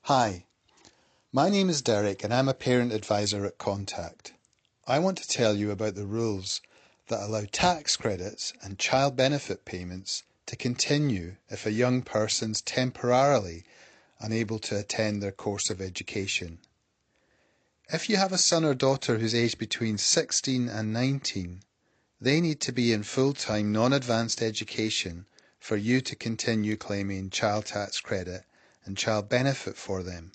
Hi, my name is Derek and I'm a parent advisor at Contact. I want to tell you about the rules that allow tax credits and child benefit payments to continue if a young person's temporarily unable to attend their course of education. If you have a son or daughter who's aged between 16 and 19, they need to be in full-time non-advanced education for you to continue claiming child tax credit and child benefit for them.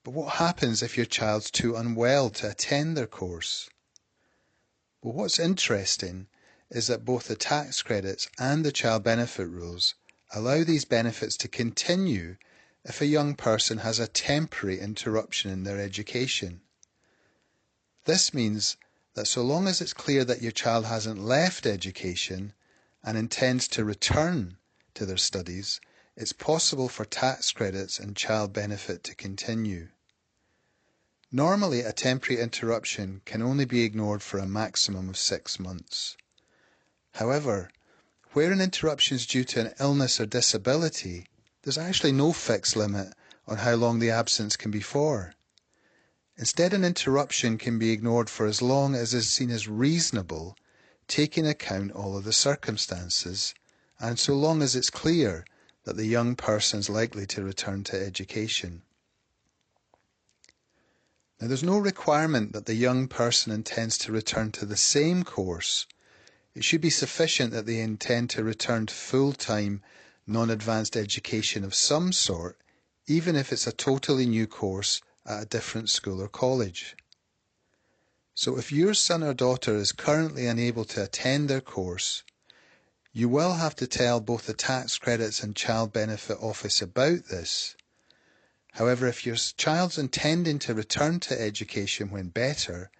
But what happens if your child's too unwell to attend their course? Well, what's interesting is that both the tax credits and the child benefit rules allow these benefits to continue if a young person has a temporary interruption in their education. This means that so long as it's clear that your child hasn't left education and intends to return to their studies, it's possible for tax credits and child benefit to continue. Normally, a temporary interruption can only be ignored for a maximum of 6 months. However, where an interruption is due to an illness or disability, there's actually no fixed limit on how long the absence can be for. Instead, an interruption can be ignored for as long as is seen as reasonable, taking account all of the circumstances, and so long as it's clear that the young person is likely to return to education. Now, there's no requirement that the young person intends to return to the same course. It should be sufficient that they intend to return to full-time, non-advanced education of some sort, even if it's a totally new course at a different school or college. So if your son or daughter is currently unable to attend their course, you will have to tell both the tax credits and child benefit office about this. However, if your child's intending to return to education when better,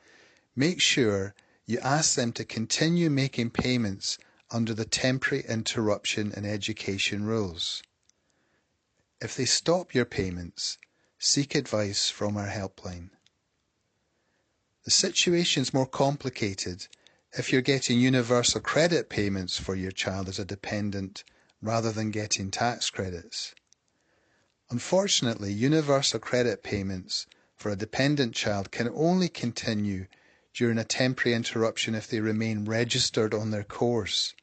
make sure you ask them to continue making payments under the temporary interruption in education rules. If they stop your payments, seek advice from our helpline. The situation's more complicated if you're getting universal credit payments for your child as a dependent rather than getting tax credits. Unfortunately, universal credit payments for a dependent child can only continue during a temporary interruption if they remain registered on their course.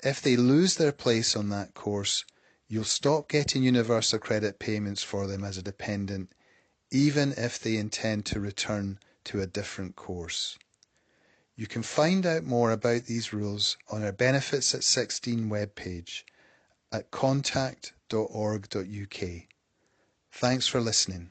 If they lose their place on that course, you'll stop getting universal credit payments for them as a dependent, even if they intend to return to a different course. You can find out more about these rules on our Benefits at 16 webpage at contact.org.uk. Thanks for listening.